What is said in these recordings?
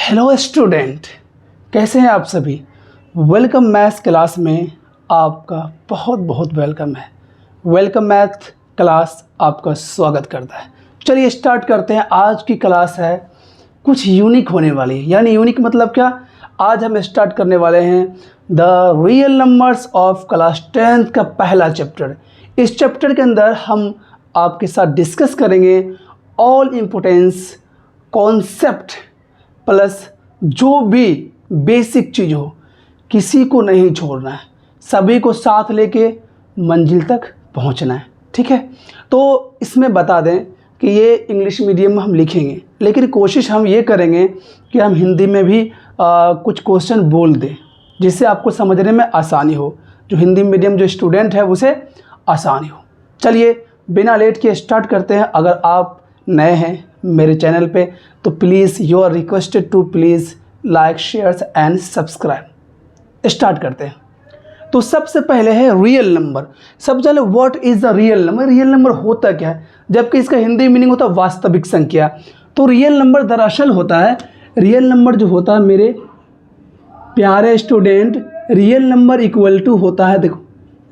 Hello student, कैसे हैं आप सभी। वेलकम मैथ्स क्लास में आपका बहुत बहुत वेलकम है। वेलकम मैथ क्लास आपका स्वागत करता है। चलिए स्टार्ट करते हैं। आज की क्लास है कुछ यूनिक होने वाली है। यानी यूनिक मतलब क्या, आज हम स्टार्ट करने वाले हैं the real numbers of class 10th का पहला चैप्टर। इस चैप्टर के अंदर हम आपके साथ डिस्कस करेंगे ऑल इम्पोर्टेंस कॉन्सेप्ट प्लस जो भी बेसिक चीज़ हो, किसी को नहीं छोड़ना है, सभी को साथ लेके मंजिल तक पहुंचना है। ठीक है, तो इसमें बता दें कि ये इंग्लिश मीडियम में हम लिखेंगे, लेकिन कोशिश हम ये करेंगे कि हम हिंदी में भी कुछ क्वेश्चन बोल दें जिससे आपको समझने में आसानी हो, जो हिंदी मीडियम जो स्टूडेंट है उसे आसानी हो। चलिए बिना लेट के स्टार्ट करते हैं। अगर आप नए हैं मेरे चैनल पे तो please you are requested to please like share and subscribe. Start करते हैं। तो सबसे पहले है रियल नंबर। सबसे पहले what is the real number. Real number होता क्या है, जबकि इसका हिंदी मीनिंग होता है वास्तविक संख्या। तो रियल नंबर दरअसल होता है, रियल नंबर जो होता है मेरे प्यारे student, real number equal to होता है, देखो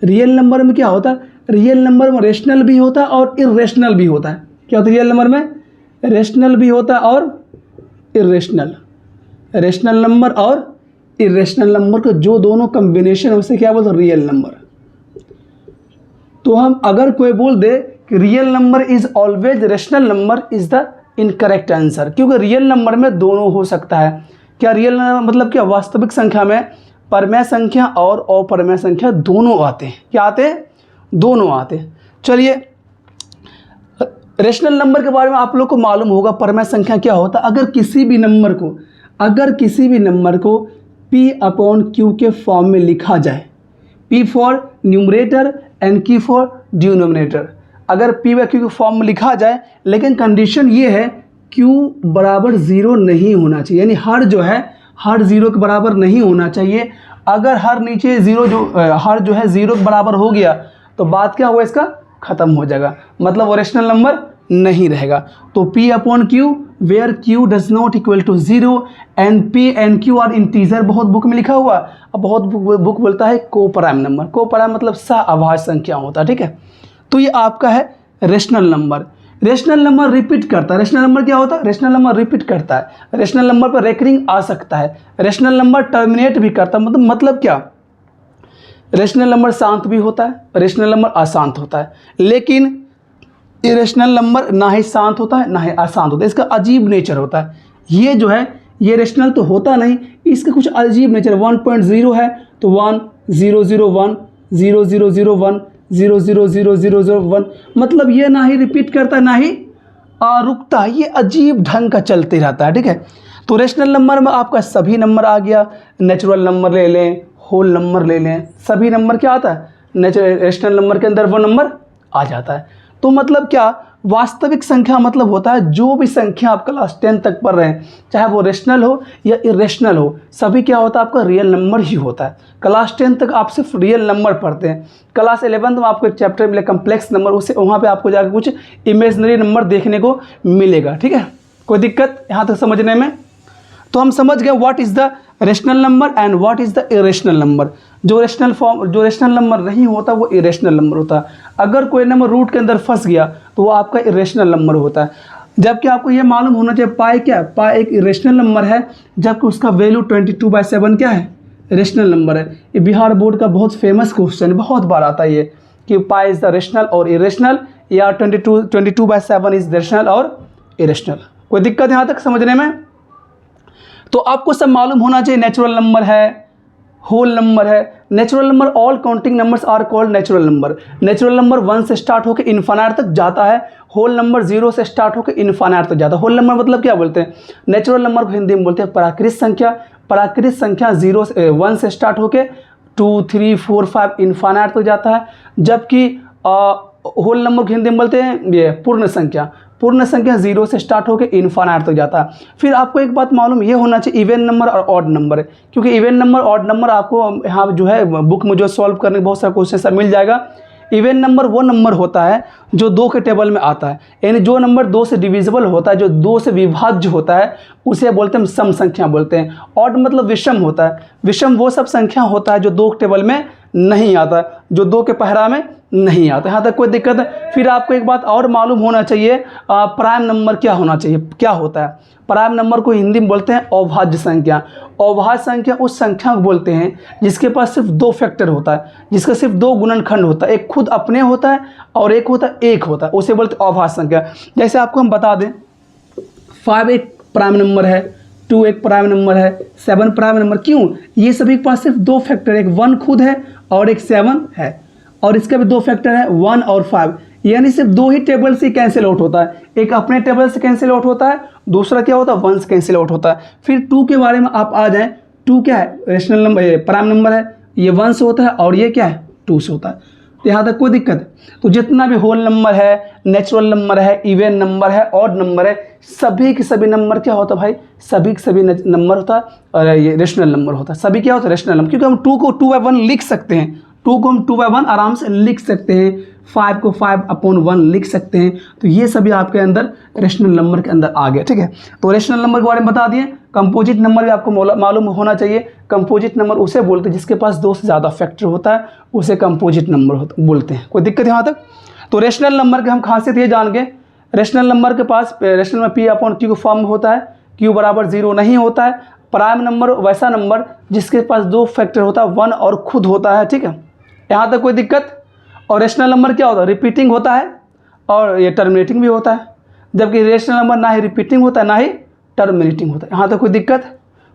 रियल नंबर में क्या होता है, रियल नंबर में रेशनल भी होता है और इरेशनल भी होता है। क्या होता है रियल नंबर में, रेशनल भी होता है और इरेशनल। रेशनल नंबर और इरेशनल नंबर का जो दोनों कॉम्बिनेशन है उसे क्या बोलते हैं, रियल नंबर। तो हम अगर कोई बोल दे कि real number is always rational number, is the incorrect answer, क्योंकि रियल नंबर में दोनों हो सकता है। क्या रियल नंबर मतलब क्या, वास्तविक संख्या में परमेय संख्या और अपरमेय संख्या दोनों आते हैं। क्या आते हैं, दोनों आते हैं। चलिए रेशनल नंबर के बारे में आप लोग को मालूम होगा, परमेय संख्या क्या होता है। अगर किसी भी नंबर को P अपॉन Q के फॉर्म में लिखा जाए, P for numerator and Q for denominator, अगर P व Q के फॉर्म में लिखा जाए, लेकिन कंडीशन ये है Q बराबर ज़ीरो नहीं होना चाहिए। यानी हर जो है हर ज़ीरो के बराबर नहीं होना चाहिए। अगर हर नीचे ज़ीरो हर जो है ज़ीरो के बराबर हो गया तो बात क्या हुआ, इसका ख़त्म हो जाएगा, मतलब वो रेशनल नंबर नहीं रहेगा। तो P upon Q where Q does not equal to zero and P and Q are integer, बहुत बुक में लिखा हुआ। अब बहुत बुक बोलता है कोप्राइम नंबर। कोप्राइम मतलब सहअभाज्य संख्या होता है। ठीक है, तो ये आपका है rational number. Rational number repeat करता है। रेशनल नंबर क्या होता है, रेशनल नंबर रिपीट करता है। रेशनल नंबर पर रेकरिंग आ सकता है। रेशनल नंबर टर्मिनेट भी करता है। मतलब क्या, रेशनल नंबर शांत भी होता है, रेशनल नंबर अशांत होता है, लेकिन इरेशनल नंबर ना ही शांत होता है ना ही अशांत होता है। इसका अजीब नेचर होता है। ये जो है ये रेशनल तो होता नहीं, इसका कुछ अजीब नेचर। 1.0 है तो 1 0 0 1 0 0 0 1 0 0 0 0 0 1, मतलब ये ना ही रिपीट करता है ना ही रुकता है, ये अजीब ढंग का चलते रहता है। ठीक है, तो रेशनल नंबर में आपका सभी नंबर आ गया। नेचुरल नंबर ले लें, होल नंबर ले लें, सभी नंबर क्या आता है, रेशनल नंबर के अंदर वो नंबर आ जाता है। तो मतलब क्या, वास्तविक संख्या मतलब होता है जो भी संख्या आप क्लास 10 तक पढ़ रहे हैं, चाहे वो रेशनल हो या इरेशनल हो, सभी क्या होता है, आपका रियल नंबर ही होता है। क्लास 10 तक आप सिर्फ रियल नंबर पढ़ते हैं। क्लास 11 में आपको एक चैप्टर मिले कम्प्लेक्स नंबर, उससे वहाँ पे आपको जाकर कुछ इमेजनरी नंबर देखने को मिलेगा। ठीक है, कोई दिक्कत यहाँ तक समझने में। तो हम समझ गए what is the rational number and what is the irrational number. जो रेशनल नंबर नहीं होता वो इरेशनल नंबर होता है। अगर कोई नंबर रूट के अंदर फंस गया तो वो आपका इरेशनल नंबर होता है। जबकि आपको ये मालूम होना चाहिए पाई क्या है, पाई एक इरेशनल नंबर है, जबकि उसका वैल्यू 22/7 क्या है, रेशनल नंबर है। ये बिहार बोर्ड का बहुत फेमस क्वेश्चन है, बहुत बार आता है ये कि पाई इज़ द रेशनल और इरेशनल, या 22/7 इज रेशनल और इरेशनल। कोई दिक्कत यहाँ तक समझने में। तो आपको सब मालूम होना चाहिए नेचुरल नंबर है, होल नंबर है। Natural number, all counting numbers are called natural number. Natural number 1 से स्टार्ट होकर इन्फानाइट तक जाता है। होल नंबर 0 से स्टार्ट होकर इन्फानाइट तक जाता है। होल नंबर मतलब क्या बोलते हैं, नेचुरल नंबर को हिंदी में बोलते हैं प्राकृत संख्या। प्राकृत संख्या 1 से स्टार्ट होकर 2 3 4 5 इन्फानाइट तक जाता है। जबकि होल नंबर को हिंदी में बोलते हैं ये पूर्ण संख्या। पूर्ण संख्या 0 से स्टार्ट होकर इन्फानाइट तक जाता है। फिर आपको एक बात मालूम ये होना चाहिए इवन नंबर और ऑड नंबर, क्योंकि इवन नंबर ऑड नंबर आपको यहाँ जो है बुक में जो सॉल्व करने के बहुत सारे क्वेश्चन सब मिल जाएगा। इवन नंबर वो नंबर होता है जो 2 के टेबल में आता है, यानी जो नंबर 2 से डिविजिबल होता है, जो 2 से विभाज्य होता है, उसे बोलते हैं हम सम संख्या बोलते हैं। ऑड मतलब विषम होता है। विषम वो सब संख्या होता है जो 2 के टेबल में नहीं आता, जो 2 के पहरा में नहीं आता। यहाँ तक कोई दिक्कत है? फिर आपको एक बात और मालूम होना चाहिए, प्राइम नंबर क्या होना चाहिए, क्या होता है। प्राइम नंबर को हिंदी में बोलते हैं अभाज्य संख्या। अभाज्य संख्या उस संख्या को बोलते हैं जिसके पास सिर्फ 2 फैक्टर होता है, जिसका सिर्फ 2 गुणनखंड होता है, एक खुद अपने होता है और एक होता है एक होता है, उसे बोलते हैं अभाज्य संख्या। जैसे आपको हम बता दें 5 एक प्राइम नंबर है, 2 एक प्राइम नंबर है, 7 प्राइम नंबर। क्यों? ये सभी के पास सिर्फ 2 फैक्टर, एक 1 खुद है और एक 7 है, और इसका भी 2 फैक्टर है 1 और 5, यानी सिर्फ 2 ही टेबल से कैंसिल आउट होता है। एक अपने टेबल से कैंसिल आउट होता है, दूसरा क्या होता है 1 से कैंसिल आउट होता है। फिर 2 के बारे में आप आ जाएं, 2 क्या है? रेशनल नंबर, प्राइम नंबर है, ये 1 से होता है और ये क्या है 2 से होता है। तो यहाँ तक कोई दिक्कत है? तो जितना भी होल नंबर है, नेचुरल नंबर है, इवन नंबर है, ऑड नंबर है, सभी के सभी नंबर क्या होता है भाई? सभी के सभी नंबर होता है और ये रेशनल नंबर होता है। सभी क्या होता है? Rational number. क्योंकि हम 2 को 2/1 लिख सकते हैं, 2 को हम 2/1 आराम से लिख सकते हैं, 5 को 5/1 लिख सकते हैं। तो ये सभी आपके अंदर रेशनल नंबर के अंदर आ गया। ठीक है, तो रेशनल नंबर के बारे में बता दिए। कंपोजिट नंबर भी आपको मालूम होना चाहिए। कंपोजिट नंबर उसे बोलते हैं जिसके पास 2 से ज़्यादा फैक्टर होता है, उसे कंपोजिट नंबर बोलते हैं। कोई दिक्कत है यहाँ तक? तो रेशनल नंबर की हम खासियत ये जान गए, रेशनल नंबर के पास रेशनल में P/Q फॉर्म होता है, Q बराबर 0 नहीं होता है। प्राइम नंबर वैसा नंबर जिसके पास 2 फैक्टर होता है, 1 और खुद होता है। ठीक है, यहाँ तक कोई दिक्कत? और रेशनल नंबर क्या होता है? रिपीटिंग होता है और ये टर्मिनेटिंग भी होता है, जबकि रेशनल नंबर ना ही रिपीटिंग होता है ना ही टर्मिनेटिंग होता है। यहाँ तक कोई दिक्कत,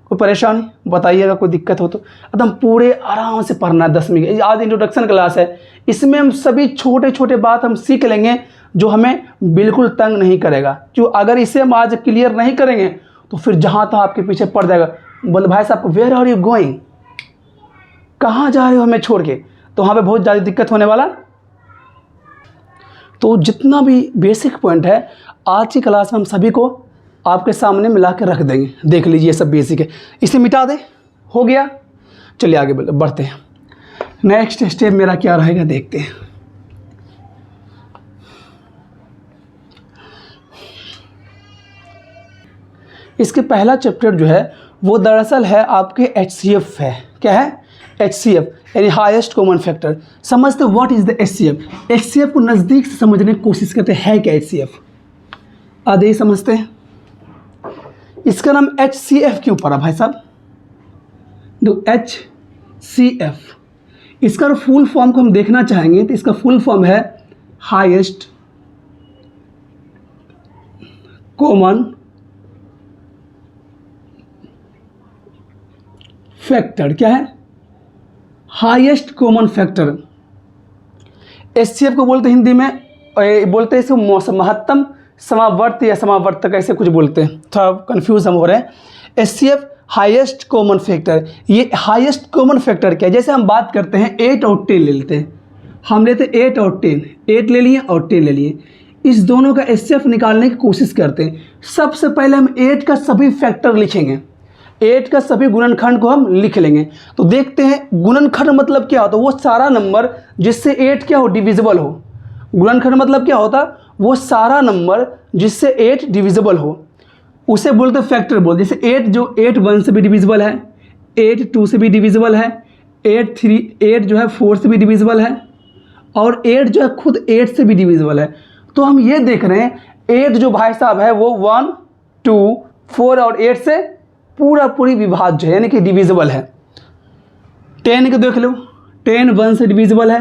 कोई परेशानी बताइएगा, कोई दिक्कत हो तो। एकदम पूरे आराम से पढ़ना है 10वीं की। आज इंट्रोडक्शन क्लास है, इसमें हम सभी छोटे छोटे बात हम सीख लेंगे जो हमें बिल्कुल तंग नहीं करेगा। जो अगर इसे हम आज क्लियर नहीं करेंगे तो फिर जहाँ तक आपके पीछे पड़ जाएगा। बोले भाई साहब वेयर आर यू गोइंग, कहाँ जा रहे हो हमें छोड़ के? तो वहाँ पे बहुत ज़्यादा दिक्कत होने वाला। तो जितना भी बेसिक पॉइंट है आज की क्लास में हम सभी को आपके सामने मिला के रख देंगे। देख लीजिए ये सब बेसिक है, इसे मिटा दें, हो गया। चलिए आगे बढ़ते हैं। नेक्स्ट स्टेप मेरा क्या रहेगा देखते हैं। इसके पहला चैप्टर जो है वो दरअसल है आपके HCF है। क्या है? HCF यानी हाईएस्ट कॉमन फैक्टर। समझते what is the HCF? HCF को नज़दीक से समझने की कोशिश करते हैं क्या HCF? आधे ही समझते हैं। इसका नाम HCF क्यों पड़ा भाई साहब? तो HCF इसका फुल फॉर्म को हम देखना चाहेंगे तो इसका फुल फॉर्म है हाईएस्ट कॉमन फैक्टर। क्या है? Highest common factor. HCF को बोलते हैं हिंदी में, बोलते हैं इसको महत्तम समावर्त या समावर्तक, ऐसे कुछ बोलते हैं, थोड़ा कंफ्यूज हम हो रहे हैं। HCF highest common factor. ये हाईएस्ट कॉमन फैक्टर क्या है? जैसे हम बात करते हैं 8 और 10 ले लेते हैं, हम लेते हैं 8 और 10, 8 ले लिए और 10 ले लिए, इस दोनों का HCF निकालने की कोशिश करते हैं। सबसे पहले हम 8 का सभी फैक्टर लिखेंगे, 8 का सभी गुणनखंड को हम लिख लेंगे। तो देखते हैं गुणनखंड मतलब क्या होता है? वो सारा नंबर जिससे 8 क्या हो? डिविजिबल हो। गुणनखंड मतलब क्या होता? वो सारा नंबर जिससे 8 डिविजिबल हो, उसे बोलते हैं फैक्टर बोलते। जैसे 8 जो 8 1 से भी डिविजिबल है, 8 2 से भी डिविजिबल है, 8 जो है 4 से भी डिविजिबल है, और 8 जो है खुद 8 से भी डिविजिबल है। तो हम ये देख रहे हैं 8 जो भाई साहब है वो 1 2 4 और 8 से पूरी विभाज्य है, यानी कि डिविजिबल है। 10 को देख लो, 10 1 से डिविजिबल है,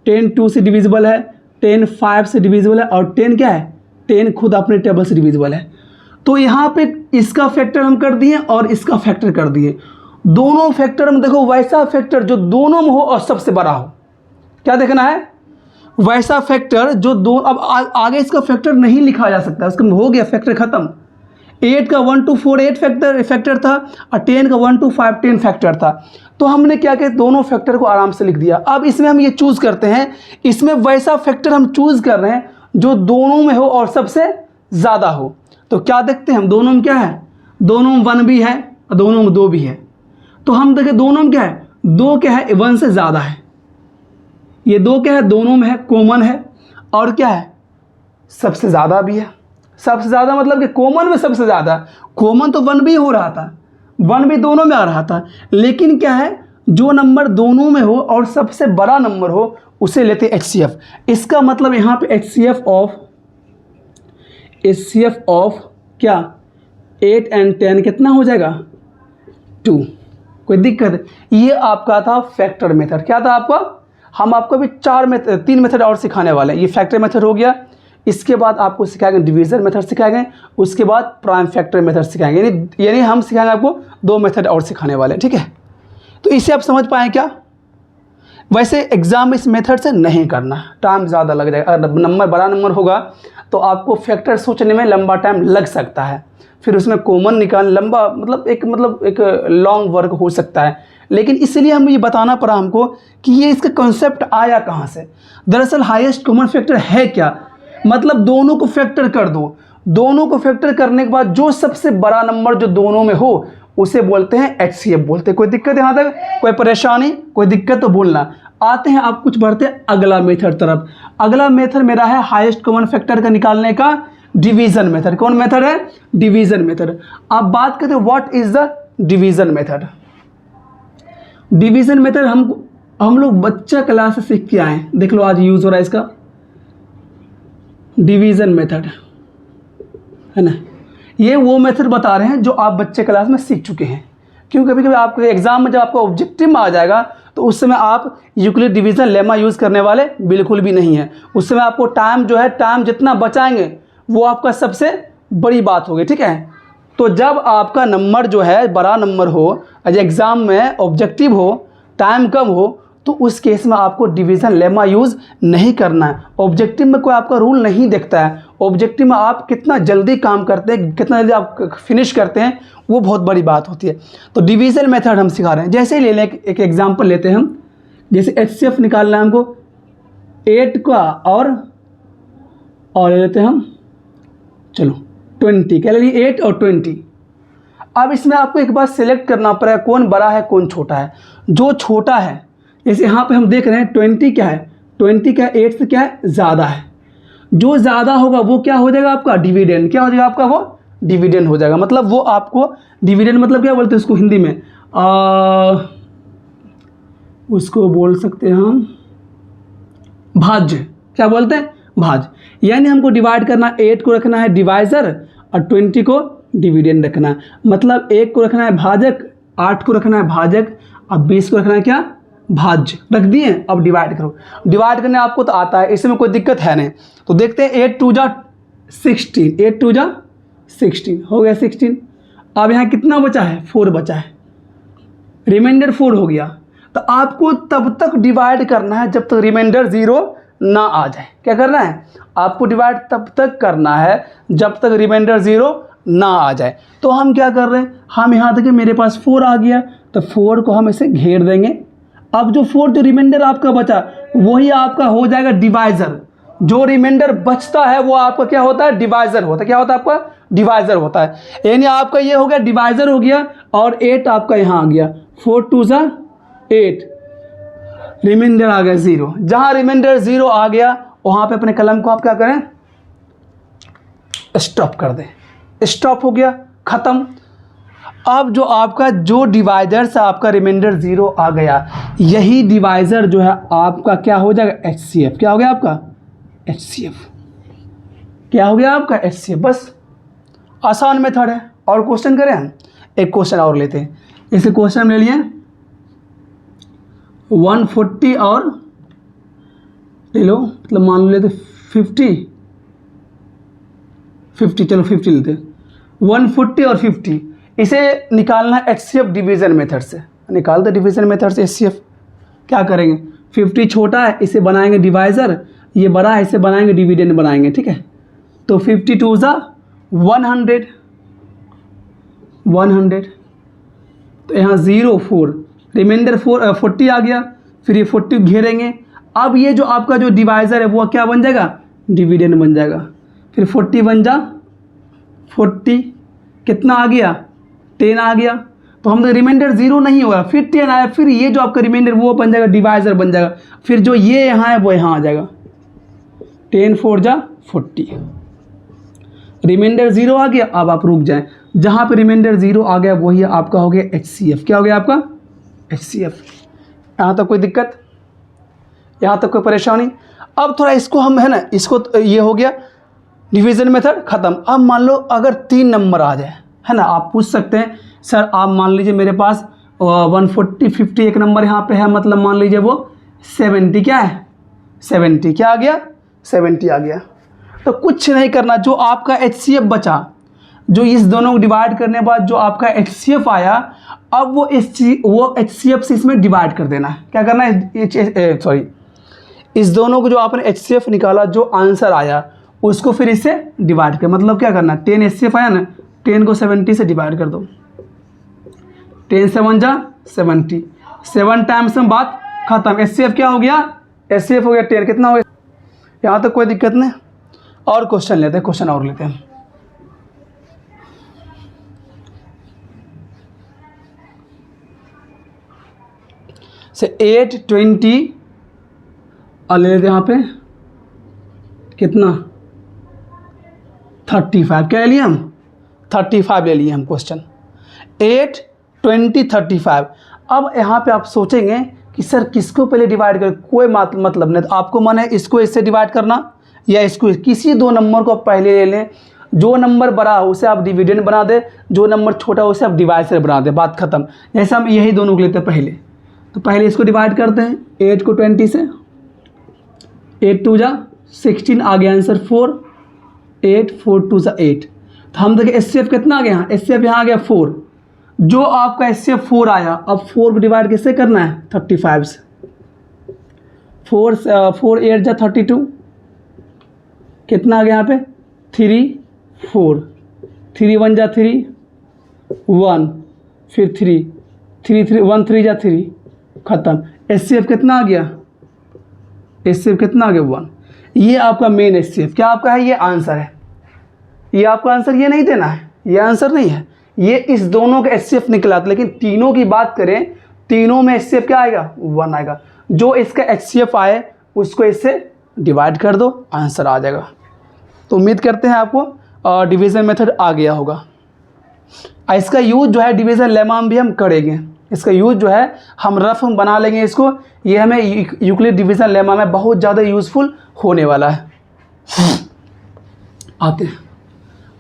10 2 से डिविजिबल है, 10 5 से डिविजिबल है, और 10 क्या है? 10 खुद अपने टेबल से डिविजिबल है। तो यहाँ पे इसका फैक्टर हम कर दिए और इसका फैक्टर कर दिए। दोनों फैक्टर में देखो वैसा फैक्टर जो दोनों में हो और सबसे बड़ा हो। क्या देखना है? वैसा फैक्टर जो दो, अब आगे इसका फैक्टर नहीं लिखा जा सकता, उसका हो गया फैक्टर खत्म। 8 का 1 to 4 8 फैक्टर था और 10 का 1 to 5 10 फैक्टर था। तो हमने क्या किया? दोनों फैक्टर को आराम से लिख दिया। अब इसमें हम ये चूज़ करते हैं, इसमें वैसा फैक्टर हम चूज़ कर रहे हैं जो दोनों में हो और सबसे ज़्यादा हो। तो क्या देखते हैं हम? दोनों में क्या है? दोनों में 1 भी है और दोनों में 2 भी है। तो हम देखें दोनों में क्या है? 2 क्या है? 1 से ज़्यादा है, ये दो क्या है, दोनों में है, कॉमन है, और क्या है, सबसे ज़्यादा भी है। सबसे ज़्यादा मतलब कि कॉमन में सबसे ज़्यादा, कॉमन तो 1 भी हो रहा था, 1 भी दोनों में आ रहा था, लेकिन क्या है, जो नंबर दोनों में हो और सबसे बड़ा नंबर हो उसे लेते हैं HCF। इसका मतलब यहाँ पे HCF ऑफ क्या, 8 और 10 कितना हो जाएगा, 2। कोई दिक्कत है? ये आपका था फैक्टर मेथड। क्या था आपका, हम आपको अभी 3 मेथड और सिखाने वाले हैं। ये फैक्टर मेथड हो गया, इसके बाद आपको सिखाएंगे डिवीज़न मेथड सिखाएंगे, उसके बाद प्राइम फैक्टर मेथड सिखाएंगे, यानी हम सिखाएंगे आपको 2 मेथड और सिखाने वाले हैं, ठीक है। तो इसे आप समझ पाएँ क्या? वैसे एग्ज़ाम इस मेथड से नहीं करना, टाइम ज़्यादा लग जाएगा। अगर नंबर बड़ा नंबर होगा तो आपको फैक्टर सोचने में लंबा टाइम लग सकता है, फिर उसमें कॉमन निकाल लंबा मतलब एक लॉन्ग वर्क हो सकता है। लेकिन इसलिए हम ये बताना पड़ा हमको कि ये इसका कॉन्सेप्ट आया कहाँ से। दरअसल हाईएस्ट कॉमन फैक्टर है क्या, मतलब दोनों को फैक्टर कर दो, दोनों को फैक्टर करने के बाद जो सबसे बड़ा नंबर जो दोनों में हो उसे बोलते हैं HCF बोलते हैं। कोई दिक्कत यहाँ तक, कोई परेशानी, कोई दिक्कत तो बोलना। आते हैं आप कुछ बढ़ते हैं अगला मेथड तरफ। अगला मेथड मेरा है हाईएस्ट कॉमन फैक्टर का निकालने का डिवीजन मेथड। कौन मेथड है, डिवीजन मेथड। अब बात करते हैं what is the division method. Division method हम लोग बच्चा क्लास से सीख के आए हैं, देख लो आज यूज हो रहा है इसका डिवीजन मेथड, है ना। ये वो मेथड बता रहे हैं जो आप बच्चे क्लास में सीख चुके हैं, क्योंकि कभी कभी आपके एग्जाम में जब आपका ऑब्जेक्टिव में आ जाएगा तो उस समय आप यूक्लिड डिवीजन लेमा यूज़ करने वाले बिल्कुल भी नहीं है। उस समय आपको टाइम जो है, टाइम जितना बचाएंगे वो आपका सबसे बड़ी बात होगी, ठीक है। तो जब आपका नंबर जो है बड़ा नंबर हो, एग्ज़ाम में ऑब्जेक्टिव हो, टाइम कम हो, तो उस केस में आपको डिवीज़न लेमा यूज़ नहीं करना है। ऑब्जेक्टिव में कोई आपका रूल नहीं देखता है, ऑब्जेक्टिव में आप कितना जल्दी काम करते हैं, कितना जल्दी आप फिनिश करते हैं, वो बहुत बड़ी बात होती है। तो डिवीज़न मेथड हम सिखा रहे हैं। जैसे ही ले लें, एक एग्जांपल लेते हैं हम, जैसे HCF निकालना है हमको 8 का और ले लेते हैं हम, चलो 20, क्या ले लिए 8 और 20। अब इसमें आपको एक बार सिलेक्ट करना पड़ेगा कौन बड़ा है कौन छोटा है। जो छोटा है, जैसे यहाँ पे हम देख रहे हैं 20 क्या है, 20 क्या 8 से क्या है, ज़्यादा है। जो ज़्यादा होगा वो क्या हो जाएगा आपका डिविडेंड, क्या हो जाएगा आपका, वो डिविडेंड हो जाएगा। मतलब वो आपको डिविडेंड मतलब क्या बोलते हैं उसको हिंदी में, उसको बोल सकते हैं हम भाज्य। क्या बोलते हैं, भाज्य। यानी हमको डिवाइड करना, 8 को रखना है डिवाइज़र और 20 को डिविडेंड रखना है। मतलब 1 को रखना है भाजक, 8 को रखना है भाजक और 20 को रखना है क्या, भाज्य। रख दिए, अब डिवाइड करो। डिवाइड करने आपको तो आता है, इसमें कोई दिक्कत है नहीं। तो देखते हैं 8 2 जा 16, 8 2 जा 16 हो गया 16। अब यहाँ कितना बचा है, 4 बचा है, रिमाइंडर 4 हो गया। तो आपको तब तक डिवाइड करना है जब तक रिमाइंडर 0 ना आ जाए। क्या करना है, आपको डिवाइड तब तक करना है जब तक रिमाइंडर 0 ना आ जाए। तो हम क्या कर रहे हैं, हम यहाँ तक मेरे पास 4 आ गया, तो 4 को हम इसे घेर देंगे। अब जो 4 जो रिमाइंडर आपका बचा वही आपका हो जाएगा डिवाइज़र। जो रिमाइंडर बचता है वो आपका क्या होता है, डिवाइज़र होता है। क्या होता है आपका, डिवाइज़र होता है। यानी आपका ये हो गया डिवाइज़र हो गया, और 8 आपका यहाँ आ गया, 4 2 जा 8, रिमाइंडर आ गया 0। जहाँ रिमाइंडर 0 आ गया वहाँ पे अपने कलम को आप क्या करें, स्टॉप कर दें। स्टॉप हो गया, ख़त्म। अब जो आपका जो डिवाइज़र से आपका रिमाइंडर 0 आ गया, यही डिवाइज़र जो है आपका क्या हो जाएगा, HCF। क्या हो गया आपका, HCF। क्या हो गया आपका, HCF। बस आसान मेथड है। और क्वेश्चन करें हम, एक क्वेश्चन और लेते हैं। इसे क्वेश्चन ले लिए 140 और ले लो, मतलब मान लो लेते 50, चलो 50 लेते हैं। 140 और 50 इसे निकालना है HCF डिवीज़न मेथड से। निकाल दे डिवीज़न मेथड से HCF। क्या करेंगे, 50 छोटा है इसे बनाएंगे डिवाइज़र, ये बड़ा है इसे बनाएंगे डिविडेंड बनाएंगे, ठीक है। तो 50 2 जा 100, तो यहाँ 0 4, रिमाइंडर 40 आ गया, फिर ये 40 घेरेंगे। अब ये जो आपका जो डिवाइज़र है वो क्या बन जाएगा, डिविडेंड बन जाएगा। फिर 40 बन जा 40, कितना आ गया, 10 आ गया। तो हम रिमाइंडर 0 नहीं होगा, फिर 10 आया, फिर ये जो आपका रिमाइंडर वो बन जाएगा, डिवाइजर बन जाएगा, फिर जो ये यहाँ है वो यहाँ आ जाएगा, 10 4 जा 40, रिमाइंडर 0 आ गया। अब आप रुक जाएं, जहाँ पे रिमाइंडर 0 आ गया वही आपका हो गया HCF। क्या हो गया आपका HCF। यहाँ तक कोई दिक्कत, यहाँ तक कोई परेशानी। अब थोड़ा इसको हम है ना, इसको ये हो गया डिवीज़न मेथड ख़त्म। अब मान लो अगर 3 नंबर आ जाए, है ना, आप पूछ सकते हैं सर आप मान लीजिए मेरे पास 140 50 एक नंबर यहाँ पे है, मतलब मान लीजिए वो 70 क्या है, 70 क्या आ गया, 70 आ गया। तो कुछ नहीं करना, जो आपका HCF बचा, जो इस दोनों को डिवाइड करने के बाद जो आपका HCF आया, अब वो HCF से इसमें डिवाइड कर देना है। क्या करना है, सॉरी, इस दोनों को जो आपने HCF निकाला, जो आंसर आया उसको फिर इससे डिवाइड कर, मतलब क्या करना, 10 HCF आया ना, 10 को 70 से डिवाइड कर दो, 10 7 जा 70, 7 टाइम्स में बात खत्म। HCF क्या हो गया, HCF हो गया 10, कितना हो गया, यहाँ तक कोई दिक्कत नहीं। और क्वेश्चन लेते हैं, क्वेश्चन और लेते हैं। से 8 20 और ले लेते हैं यहाँ पे कितना 35, क्या ले लिए हम 35 ले लिए हम। क्वेश्चन 8 20 35। अब यहाँ पे आप सोचेंगे कि सर किसको पहले डिवाइड कर, कोई मतलब नहीं, तो आपको मन है इसको इससे डिवाइड करना या इसको, किसी दो नंबर को आप पहले ले लें, जो नंबर बड़ा हो उसे आप डिविडेंड बना दें, जो नंबर छोटा हो उसे आप डिवाइसर बना दें, बात खत्म। जैसे हम यही दोनों को लेते हैं पहले, तो पहले इसको डिवाइड करते हैं 8 को 20 से, 8 2 जा 16 आ गया आंसर 4, 8 4 2 जा 8। तो हम देखें HCF कितना आ गया, यहाँ HCF यहाँ आ गया 4, जो आपका HCF 4 आया, अब 4 को डिवाइड किससे करना है 35 से, 4 8 जा 32, कितना आ गया यहाँ पे 3 4, 3 1 जा 3 1, फिर 3 3 1 3 जा 3, खत्म। HCF कितना आ गया, HCF कितना आ गया 1। ये आपका मेन HCF, क्या आपका है, ये आंसर है, ये आपका आंसर, ये नहीं देना है, ये आंसर नहीं है, ये इस दोनों का HCF निकला था। लेकिन तीनों की बात करें, तीनों में HCF क्या आएगा 1 आएगा, जो इसका HCF आए उसको इससे डिवाइड कर दो, आंसर आ जाएगा। तो उम्मीद करते हैं आपको डिवीज़न मेथड आ गया होगा। इसका यूज़ जो है डिवीज़न लेमा में भी हम करेंगे, इसका यूज़ जो है हम रफ में बना लेंगे इसको, ये हमें यूक्लिड डिवीज़न लेमा में बहुत ज़्यादा यूज़फुल होने वाला है। आते हैं,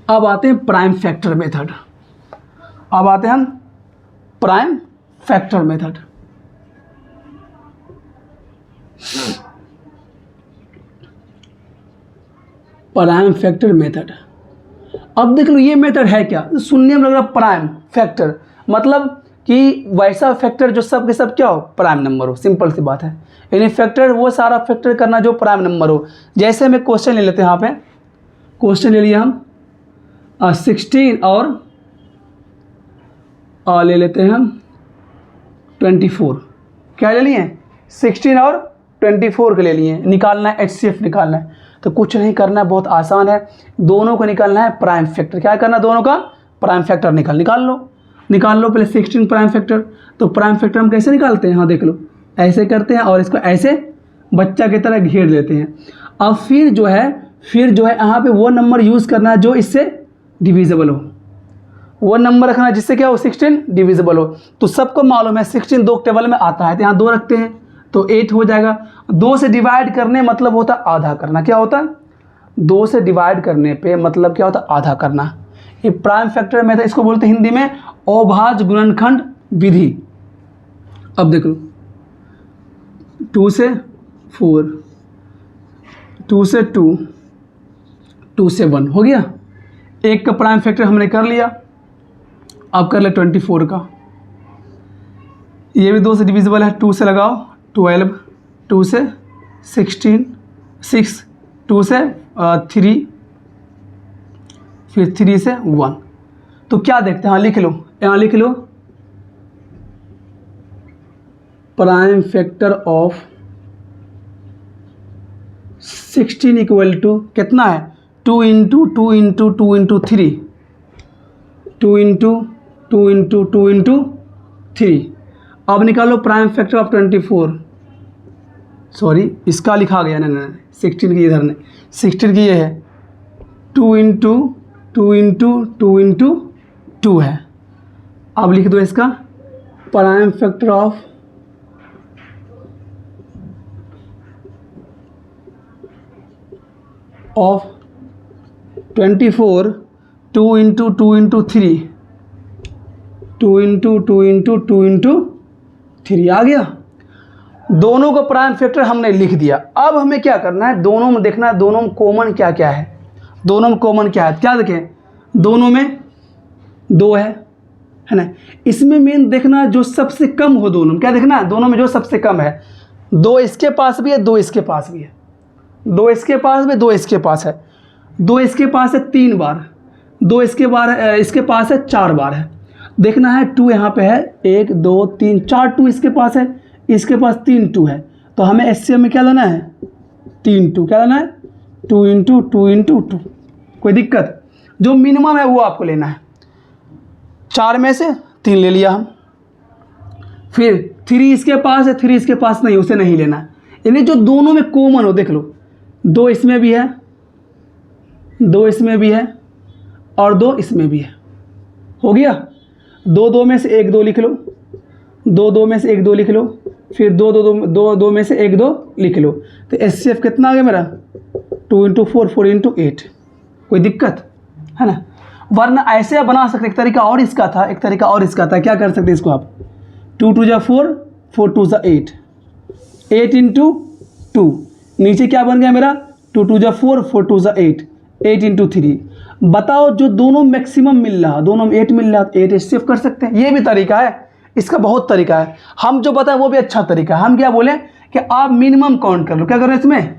अब आते हैं प्राइम फैक्टर मेथड। अब आते हैं हम prime factor method. Prime factor method, अब देख लो ये मेथड है क्या, सुनने में लग रहा प्राइम फैक्टर मतलब कि वैसा फैक्टर जो सब के सब क्या हो, प्राइम नंबर हो, सिंपल सी बात है। यानी फैक्टर वो सारा फैक्टर करना जो प्राइम नंबर हो। जैसे हमें क्वेश्चन ले लेते हैं, यहाँ पे क्वेश्चन ले लिया हम 16 और ले लेते हैं हम 24, क्या ले लिए 16 और 24 के ले लिए, निकालना है HCF निकालना है। तो कुछ नहीं करना है, बहुत आसान है, दोनों को निकालना है प्राइम फैक्टर। क्या करना है, दोनों का प्राइम फैक्टर निकाल लो पहले 16 प्राइम फैक्टर। तो प्राइम फैक्टर हम कैसे निकालते हैं, हाँ देख लो, ऐसे करते हैं और इसको ऐसे बच्चा की तरह घेर लेते हैं। अब फिर जो है यहाँ पे वो नंबर यूज़ करना है जो इससे डिविजिबल हो, वो नंबर रखना है जिससे क्या हो 16 डिविजिबल हो। तो सबको मालूम है 16 दो टेबल में आता है, तो यहाँ 2 रखते हैं तो 8 हो जाएगा। 2 से डिवाइड करने मतलब होता है आधा करना। क्या होता है, 2 से डिवाइड करने पे मतलब क्या होता है, आधा करना। ये प्राइम फैक्टर मेथड, इसको बोलते हैं हिंदी में अभाज्य गुणनखंड विधि। अब देख लो 2 से 4, 2 से 2, 2 से 1 हो गया। एक का प्राइम फैक्टर हमने कर लिया, अब कर ले 24 का। ये भी 2 से डिविजिबल है, 2 से लगाओ 12, 2 से 16, 6, 2 से 3, फिर 3 से 1। तो क्या देखते हैं, हाँ लिख लो, यहाँ लिख लो prime factor of 16 equal to कितना है 2 into 2 into 2 into 3, 2 into 2 into 2 into 3। अब निकालो प्राइम फैक्टर ऑफ 24, सॉरी इसका लिखा गया नहीं, 16 की इधर नहीं, 16 की ये है 2 इंटू 2 इंटू 2 इंटू 2 है। अब लिख दो इसका prime factor of of 24, 2 into 2 into 3, 2 into 2 into 2 into 3 आ गया। दोनों का प्राइम फैक्टर हमने लिख दिया। अब हमें क्या करना है, दोनों में देखना है दोनों में कॉमन क्या क्या है। दोनों में कॉमन क्या है, क्या देखें, दोनों में 2 है ना। इसमें मेन देखना जो सबसे कम हो, दोनों में क्या देखना है, दोनों में जो सबसे कम है। 2 इसके पास भी है, 2 इसके पास भी है, 2 इसके पास में, 2 इसके पास है, 2 इसके पास है 3 बार, 2 इसके पास है 4 बार है। देखना है 2 यहाँ पे है, 1 2 3 4 2 इसके पास है, इसके पास 3 2 है। तो हमें एचसीएफ में क्या लेना है, 3 2, क्या लेना है 2 इंटू 2 इंटू 2। कोई दिक्कत, जो मिनिमम है वो आपको लेना है। 4 में से 3 ले लिया हम। फिर 3 इसके पास है, 3 इसके पास नहीं, उसे नहीं लेना है। यानी जो दोनों में कॉमन हो, देख लो 2 इसमें भी है, 2 इसमें भी है और 2 इसमें भी है। हो गया। 2 2 में से 1 2 लिख लो, 2 2 में से 1 2 लिख लो, फिर 2 2 2 2 में से 1 2 लिख लो। तो एचसीएफ कितना आ गया मेरा, 2 इंटू 4 4 इंटू 8। कोई दिक्कत है ना। वरना ऐसे आप बना सकते, एक तरीका और इसका था, एक तरीका और इसका था। क्या कर सकते इसको आप, 2 2 जा 4, 4 2 जा 8, 8 इंटू 2। नीचे क्या बन गया मेरा, 2 2 जा 4, 4 2 जा 8, 8 इंटू 3। बताओ जो दोनों मैक्सिमम मिल रहा, दोनों में 8 मिल रहा, 8 एचसीएफ कर सकते हैं। ये भी तरीका है, इसका बहुत तरीका है। हम जो बताएं वो भी अच्छा तरीका है। हम क्या बोले कि आप मिनिमम काउंट कर लो। क्या करो इसमें,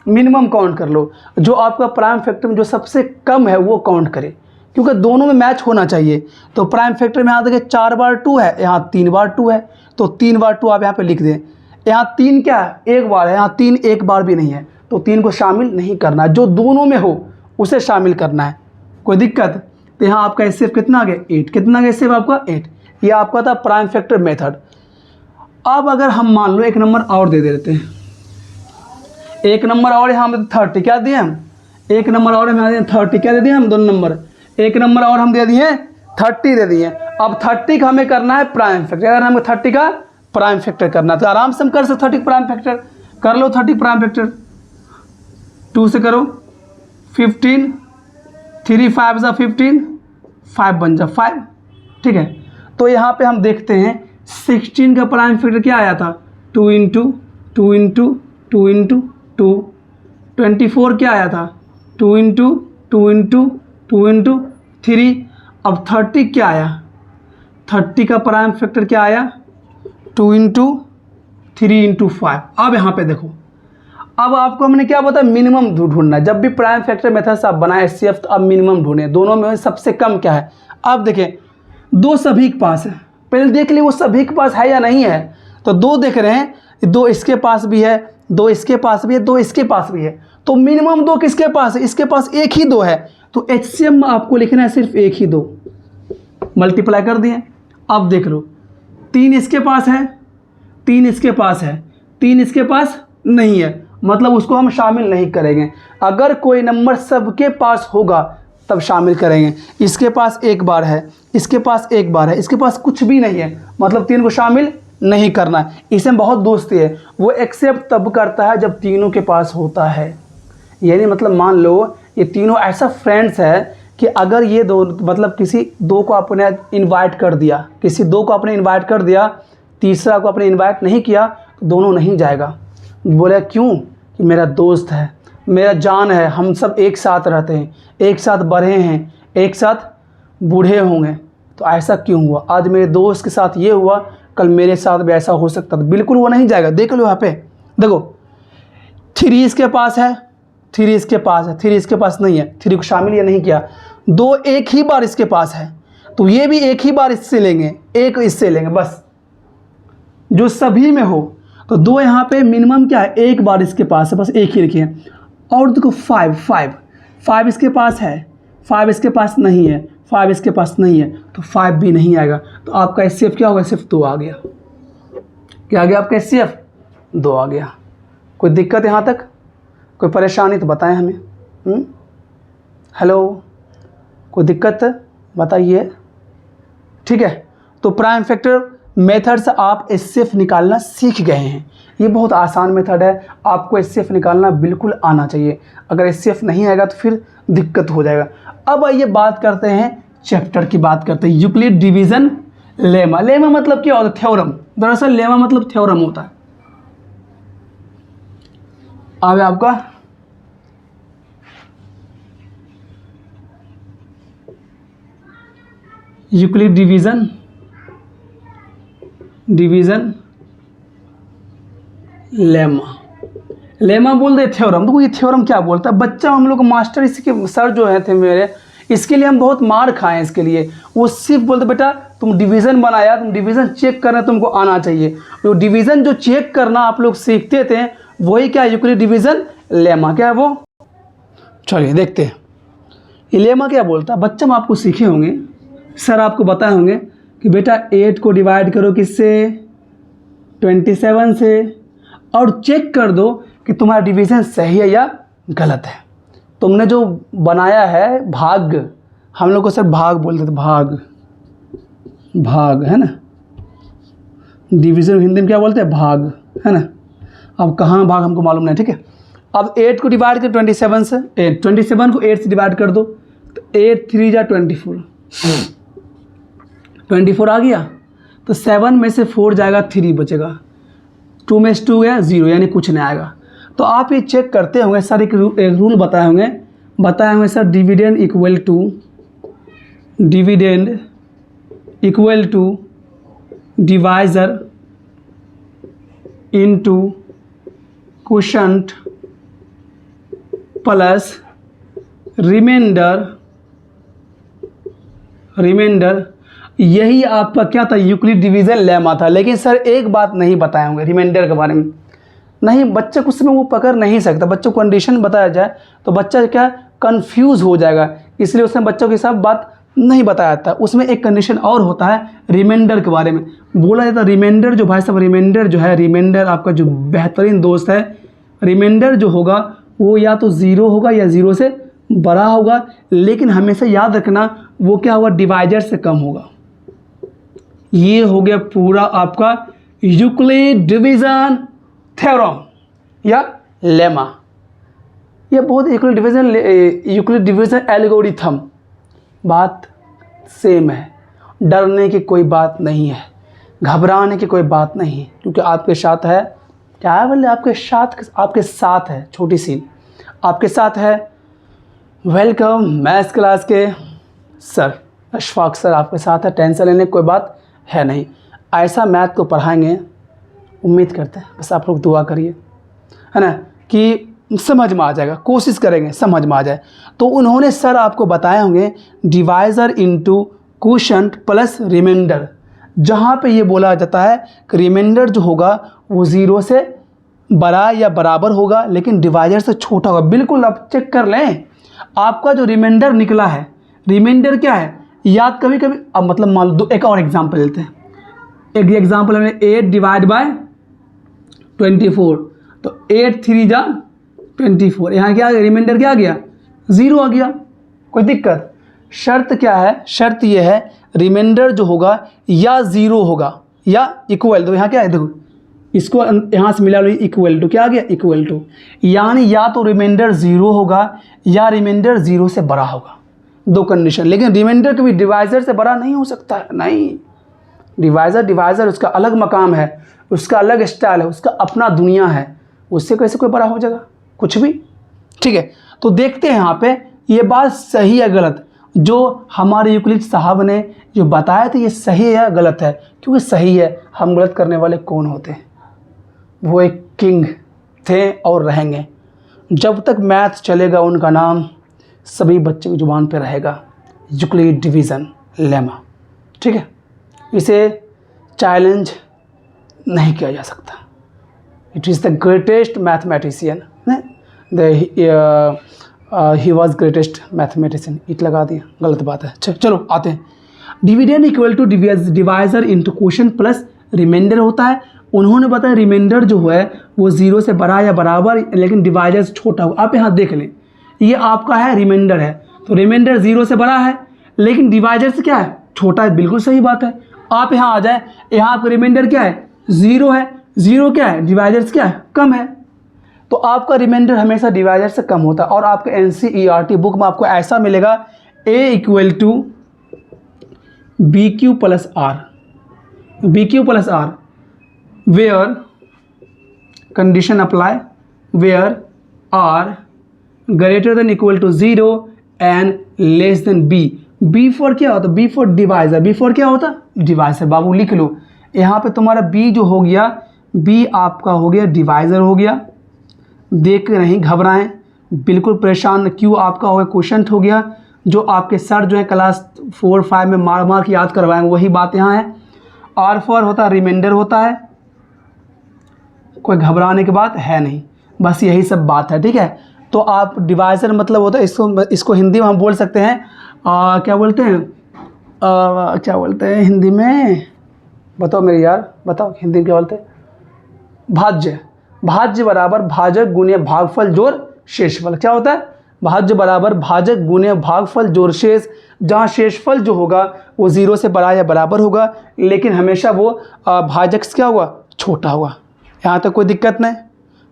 मिनिमम काउंट कर लो। जो आपका प्राइम फैक्टर में जो सबसे कम है वो काउंट करें, क्योंकि दोनों में मैच होना चाहिए। तो प्राइम फैक्टर में यहाँ देखिए 4 बार 2 है, यहाँ 3 बार 2 है, तो 3 बार 2 आप यहाँ पे लिख दें। यहाँ 3 क्या है, 1 बार है, यहाँ 3 1 बार भी नहीं है, तो 3 को शामिल नहीं करना है। जो दोनों में हो उसे शामिल करना है। कोई दिक्कत। तो यहाँ आपका एचसीएफ कितना आ गया, 8। कितना गया एचसीएफ आपका, 8। ये आपका था प्राइम फैक्टर मेथड। अब अगर हम मान लो 1 नंबर और दे देते हैं, 1 नंबर और यहाँ में 30 क्या दिए हम, 1 नंबर और हम 30 क्या दे दिए हम, 2 नंबर 1 नंबर और हम दे दिए 30 दे दिए। अब 30 का हमें करना है प्राइम फैक्टर। अगर हमें 30 का प्राइम फैक्टर करना है तो आराम से हम कर सकते 30 प्राइम फैक्टर। कर लो 30 प्राइम फैक्टर, 2 से करो 15, 3 5 जा 15, 5 बन जा 5। ठीक है। तो यहाँ पे हम देखते हैं 16 का प्राइम फैक्टर क्या आया था, 2 इंटू 2 इंटू 2 इंटू 2। 24 क्या आया था, 2 इंटू 2 इंटू 2 इंटू 3। अब 30 क्या आया, 30 का प्राइम फैक्टर क्या आया, 2 इंटू 3 इंटू 5। अब यहाँ पे देखो, अब आपको हमने क्या बताया, मिनिमम ढूंढना है। जब भी प्राइम फैक्टर मेथड से आप बनाए एचसीएफ तो अब मिनिमम ढूंढें, दोनों में सबसे कम क्या है। अब देखें 2 सभी के पास है, पहले देख लिए वो सभी के पास है या नहीं है। तो 2 देख रहे हैं, 2 इसके पास भी है, 2 इसके पास भी है, 2 इसके पास भी है। तो मिनिमम 2 किसके पास है, इसके पास एक ही 2 है। तो एचसीएफ में आपको लिखना है सिर्फ एक ही 2, मल्टीप्लाई कर दिए। अब देख लो 3 इसके पास है, 3 इसके पास है, 3 इसके पास नहीं है, मतलब उसको हम शामिल नहीं करेंगे। अगर कोई नंबर सबके पास होगा तब शामिल करेंगे। इसके पास 1 बार है, इसके पास 1 बार है, इसके पास कुछ भी नहीं है, मतलब 3 को शामिल नहीं करना है। इसमें बहुत दोस्ती है, वो एक्सेप्ट तब करता है जब तीनों के पास होता है। यानी मतलब मान लो ये तीनों ऐसा फ्रेंड्स है कि अगर ये 2 मतलब किसी 2 को आपने इनवाइट कर दिया, किसी 2 को आपने इनवाइट कर दिया, तीसरा को आपने इनवाइट नहीं किया, तो दोनों नहीं जाएगा। बोले क्यों, कि मेरा दोस्त है, मेरा जान है, हम सब एक साथ रहते हैं, एक साथ बढ़े हैं, एक साथ बूढ़े होंगे। तो ऐसा क्यों हुआ, आज मेरे दोस्त के साथ ये हुआ, कल मेरे साथ भी ऐसा हो सकता था। बिल्कुल वो नहीं जाएगा। देख लो यहाँ पे, देखो 3 इसके पास है, 3 इसके पास है, 3 इसके पास नहीं है, 3 को शामिल ये नहीं किया। 2 एक ही बार इसके पास है, तो ये भी एक ही बार इससे लेंगे, एक इससे लेंगे, बस जो सभी में हो। तो 2 यहाँ पे मिनिमम क्या है, 1 बार इसके पास है, बस एक ही लिखिए। और देखो 5 इसके पास है, 5 इसके पास नहीं है, 5 इसके पास नहीं है तो 5 भी नहीं आएगा। तो आपका HCF क्या होगा, सिर्फ 2 आ गया। क्या आ गया आपका HCF, 2 आ गया। कोई दिक्कत यहाँ तक, कोई परेशानी तो बताएं हमें। हेलो, कोई दिक्कत बताइए। ठीक है, तो प्राइम फैक्टर मेथड से आप HCF निकालना सीख गए हैं। ये बहुत आसान मेथड है, आपको HCF निकालना बिल्कुल आना चाहिए। अगर HCF नहीं आएगा तो फिर दिक्कत हो जाएगा। अब आइए बात करते हैं चैप्टर की, बात करते हैं यूक्लिड डिवीज़न लेमा। लेमा मतलब क्या होता है, थ्योरम। दरअसल लेमा मतलब थ्योरम होता है। आगे आपका यूक्लिड डिवीज़न लेमा। लेमा बोल दे थ्योरम। तो ये थ्योरम क्या बोलता है, बच्चा हम लोग मास्टर इसके सर जो है थे मेरे, इसके लिए हम बहुत मार खाए हैं। इसके लिए वो सिर्फ बोलते बेटा तुम डिवीज़न बनाया, तुम डिवीज़न चेक करना तुमको आना चाहिए। तो डिवीज़न जो चेक करना आप लोग सीखते थे वही क्या, यूक्लिड डिवीज़न लेमा। क्या है वो, चलिए देखते हैं। ये लेमा क्या बोलता है, बच्चा हम आपको सीखे होंगे, सर आपको बताए होंगे कि बेटा 8 को डिवाइड करो किससे, 27 से, और चेक कर दो कि तुम्हारा डिवीज़न सही है या गलत है। तुमने जो बनाया है भाग, हम लोग को सर भाग बोलते थे, भाग है ना, डिवीज़न हिंदी में क्या बोलते हैं, भाग है ना। अब कहाँ भाग हमको मालूम नहीं। ठीक है, अब 8 को डिवाइड कर 27 से, 27 को 8 से डिवाइड कर दो तो 8 3 जा 24, 24 आ गया। तो 7 में से 4 जाएगा, 3 बचेगा, 2 में से 2 गया 0, यानी कुछ नहीं आएगा। तो आप ये चेक करते होंगे सर, एक रूल बताए होंगे sir, dividend equal to divisor into quotient plus remainder. यही आपका क्या था, यूक्लिड डिवीज़न लेमा था। लेकिन सर एक बात नहीं बताए होंगे रिमाइंडर के बारे में। नहीं, बच्चे कुछ समय वो पकड़ नहीं सकता। बच्चों को कंडीशन बताया जाए तो बच्चा क्या कंफ्यूज हो जाएगा, इसलिए उसमें बच्चों की सब बात नहीं बताया जाता। उसमें एक कंडीशन और होता है रिमाइंडर के बारे में बोला जाता है। रिमाइंडर जो भाई साहब, रिमाइंडर जो है, रिमाइंडर आपका जो बेहतरीन दोस्त है, रिमाइंडर जो होगा वो या तो 0 होगा या 0 से बड़ा होगा। लेकिन हमेशा याद रखना वो क्या होगा, डिवाइजर से कम होगा। ये हो गया पूरा आपका यूक्लिड डिवीज़न थ्योरम या लेमा। ये बहुत यूक्लिड डिवीज़न एल्गोरिथम, बात सेम है। डरने की कोई बात नहीं है, घबराने की कोई बात नहीं है, क्योंकि आपके साथ है, क्या है बोले, आपके साथ है, छोटी सी आपके साथ है। वेलकम मैथ्स क्लास के सर अशफाक सर आपके साथ है, टेंशन लेने की कोई बात है नहीं। ऐसा मैथ को पढ़ाएंगे, उम्मीद करते हैं, बस आप लोग दुआ करिए, है ना, कि समझ में आ जाएगा। कोशिश करेंगे समझ में आ जाए। तो उन्होंने सर आपको बताए होंगे divisor into quotient plus remainder, जहाँ पे ये बोला जाता है कि रिमाइंडर जो होगा वो 0 से बड़ा या बराबर होगा, लेकिन डिवाइज़र से छोटा होगा। बिल्कुल आप चेक कर लें, आपका जो रिमाइंडर निकला है, रिमाइंडर क्या है याद कभी कभी। अब मतलब मान लो एक और एग्जांपल लेते हैं। एक एग्जांपल हमने 8 डिवाइड बाय 24, तो 8 3 जा 24, यहाँ क्या आ गया, रिमाइंडर क्या आ गया, 0 आ गया। कोई दिक्कत, शर्त क्या है, शर्त ये है रिमाइंडर जो होगा या 0 होगा या इक्वल। तो यहाँ क्या है, देखो इसको यहाँ से मिला लो, इक्वल टू क्या आ गया, इक्वल टू, यानी या तो रिमाइंडर 0 होगा या रिमाइंडर 0 से बड़ा होगा। दो कंडीशन। लेकिन रिमाइंडर कभी डिवाइज़र से बड़ा नहीं हो सकता है, नहीं। डिवाइज़र उसका अलग मकाम है, उसका अलग स्टाइल है, उसका अपना दुनिया है, उससे कैसे कोई बड़ा हो जाएगा कुछ भी। ठीक है, तो देखते हैं यहाँ पे ये बात सही है गलत, जो हमारे यूक्लिड साहब ने जो बताया था ये सही है या गलत है। क्योंकि सही है, हम गलत करने वाले कौन होते हैं, वो एक किंग थे और रहेंगे। जब तक मैथ चलेगा उनका नाम सभी बच्चे की ज़ुबान पे रहेगा, यूक्लिड डिवीज़न लेमा। ठीक है, इसे चैलेंज नहीं किया जा सकता। It is the greatest mathematician, he was greatest mathematician, it लगा दिया, गलत बात है। चलो आते हैं। Dividend equal to divisor into quotient plus remainder होता है। उन्होंने बताया रिमाइंडर जो है वो 0 से बड़ा या बराबर, लेकिन डिवाइजर से छोटा होगा। आप यहाँ देख लें, ये आपका है रिमाइंडर है, तो रिमाइंडर 0 से बड़ा है लेकिन डिवाइजर से क्या है, छोटा है। बिल्कुल सही बात है। आप यहाँ आ जाए, यहाँ आपका रिमाइंडर क्या है, 0 है, 0 क्या है, डिवाइजर से क्या है, कम है। तो आपका रिमाइंडर हमेशा डिवाइजर से कम होता है। और आपके NCERT बुक में आपको ऐसा मिलेगा A equal to BQ plus R, BQ plus R, where condition apply, where R greater than equal to 0 and less than B। B for क्या होता है, B for divisor, B for क्या होता है, डिवाइजर। बाबू लिख लो, यहाँ पे तुम्हारा B जो हो गया, B आपका हो गया डिवाइजर हो गया। देख के नहीं घबराएं, बिल्कुल परेशान। Q आपका हो गया क्वोशंट हो गया, जो आपके सर जो है क्लास 4-5 में मार मार के याद करवाएंगे, वही बात यहाँ है। R फॉर होता है रिमाइंडर होता है, कोई घबराने की बात है नहीं, बस यही सब बात है, ठीक है। तो आप डिवाइजर मतलब होता है, इसको हिंदी में हम बोल सकते हैं क्या बोलते हैं, क्या बोलते हैं हिंदी में, बताओ मेरे यार, बताओ हिंदी में क्या बोलते हैं, भाज्य। भाज्य बराबर भाजक गुणे भागफल जोड़ शेषफल। क्या होता है, भाज्य बराबर भाजक गुणे भागफल जोड़ शेष, जहाँ शेषफल जो होगा वो 0 से बड़ा या बराबर होगा, लेकिन हमेशा वो भाजक से क्या होगा, छोटा होगा। यहाँ तक कोई दिक्कत नहीं,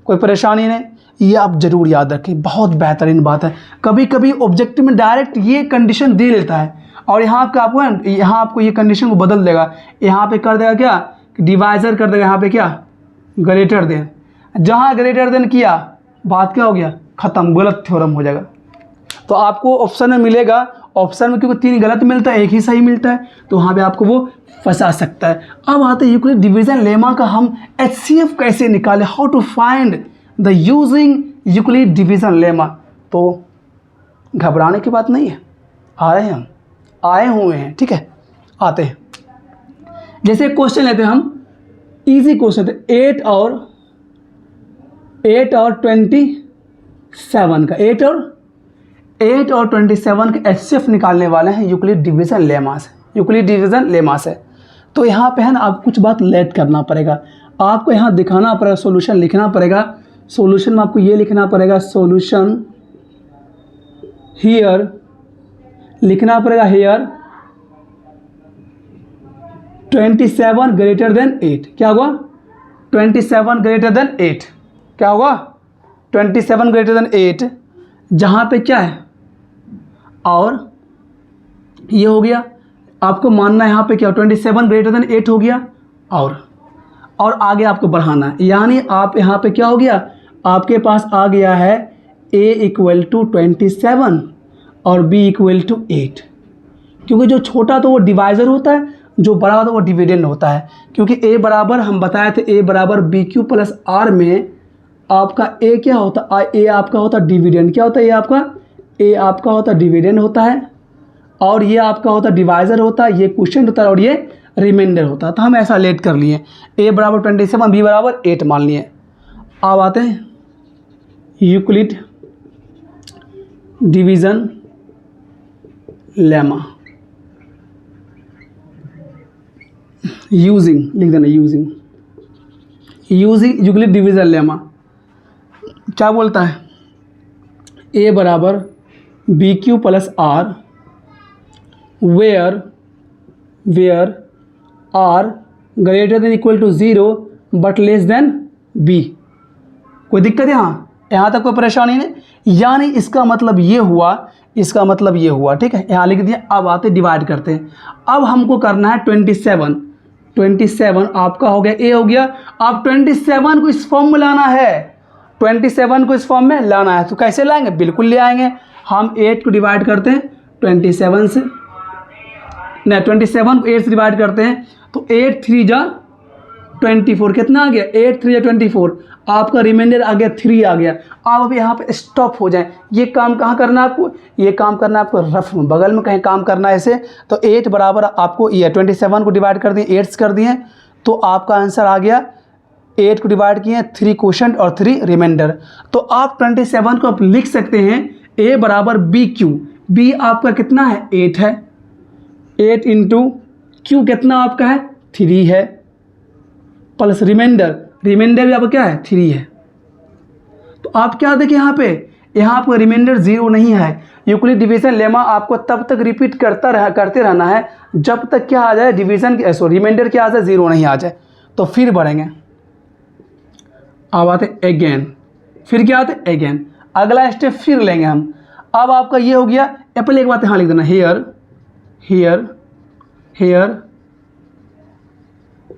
कोई परेशानी नहीं, ये आप ज़रूर याद रखें, बहुत बेहतरीन बात है। कभी कभी ऑब्जेक्टिव में डायरेक्ट ये कंडीशन दे लेता है और यहाँ पे आपको यहाँ आपको ये कंडीशन को बदल देगा, यहाँ पे कर देगा क्या, डिवाइजर कर देगा, यहाँ पे क्या, ग्रेटर देन। जहाँ ग्रेटर देन किया, बात क्या हो गया, ख़त्म, गलत थ्योरम हो जाएगा। तो आपको ऑप्शन में मिलेगा, ऑप्शन में क्योंकि 3 गलत मिलता है, 1 ही सही मिलता है, तो वहाँ पे आपको वो फंसा सकता है। अब आते हैं यूक्लिड डिवीजन लेमा का हम HCF कैसे निकालें, how to find the using Euclid division lemma. तो घबराने की बात नहीं है, आ रहे हैं हम, आए हुए हैं, ठीक है। आते हैं, जैसे क्वेश्चन लेते हैं हम, इजी क्वेश्चन थे, 8 और 27 का, 8 और 27 का HCF निकालने वाले हैं यूक्लिड डिवीजन लेमा से, यूक्लिड डिवीजन लेमा से। तो यहाँ पे है ना, आप कुछ बात लेट करना पड़ेगा, आपको यहाँ दिखाना पड़ेगा, सॉल्यूशन लिखना पड़ेगा। सॉल्यूशन में आपको ये लिखना पड़ेगा, सॉल्यूशन हियर लिखना पड़ेगा, हियर 27 ग्रेटर देन 8। क्या होगा, 27 ग्रेटर देन 8, क्या होगा, 27 ग्रेटर देन 8, जहाँ पे क्या है, और ये हो गया, आपको मानना है यहाँ पे क्या, 27 ग्रेटर देन 8 हो गया, और आगे आपको बढ़ाना है, यानी आप यहाँ पे क्या हो गया, आपके पास आ गया है A इक्वल टू 27 और B इक्वल टू 8। क्योंकि जो छोटा तो वो डिवाइजर होता है, जो बड़ा होता है वो डिविडेंड होता है। क्योंकि A बराबर हम बताए थे, A बराबर BQ प्लस R में आपका A क्या होता है, A आपका होता है डिविडेंड। क्या होता है, A आपका होता है डिविडेंड होता है, और ये आपका होता है डिवाइजर होता है, ये क्वोशिएंट होता है, और ये रिमाइंडर होता है। तो हम ऐसा लेट कर लिए, A बराबर 27, B बराबर 8 मान लिए। अब आते हैं यूक्लिड डिवीज़न लेमा, यूजिंग लिख देना, यूजिंग यूक्लिड डिवीजन लेमा। क्या बोलता है, A बराबर BQ plus R where R greater than equal to 0 but less than B। कोई दिक्कत है यहाँ तक कोई परेशानी नहीं, यानी इसका मतलब ये हुआ, इसका मतलब ये हुआ, ठीक है, यहाँ लिख दिया। अब आते डिवाइड करते हैं। अब हमको करना है 27 आपका हो गया, A हो गया। अब 27 को इस फॉर्म में लाना है, 27 को इस फॉर्म में लाना है। तो कैसे लाएंगे, बिल्कुल ले आएंगे। हम 8 को डिवाइड करते हैं 27 से, नहीं 27 को 8 से डिवाइड करते हैं, तो 8 3 जा 24, कितना आ गया, 8 3 जा 24, आपका रिमाइंडर आ गया 3 आ गया। आप अभी यहाँ पे स्टॉप हो जाएं। ये काम कहाँ करना है आपको, ये काम करना है आपको रफ में, बगल में कहीं काम करना है ऐसे। तो 8 बराबर आपको ये 27 को डिवाइड कर दिए, 8 कर दिए, तो आपका आंसर आ गया, 8 को डिवाइड किए 3 क्वोशिएंट और 3 रिमाइंडर। तो आप 27 को आप लिख सकते हैं ए बराबर बी क्यू, बी आपका कितना है 8 है, 8 इंटू क्यू कितना आपका है 3 है, प्लस रिमाइंडर, रिमाइंडर भी आपका क्या है 3 है। तो आप क्या देखें यहाँ पे, यहाँ आपका रिमाइंडर 0 नहीं है। यूक्लिड डिवीजन लेमा आपको तब तक रिपीट करते रहना है जब तक क्या आ जाए डिवीजन रिमाइंडर क्या आ जाए 0 नहीं आ जाए। तो फिर बढ़ेंगे, अब आते अगेन, फिर क्या आते अगेन, अगला स्टेप फिर लेंगे हम। अब आपका ये हो गया, पहले एक बात यहाँ लिख देना, here here here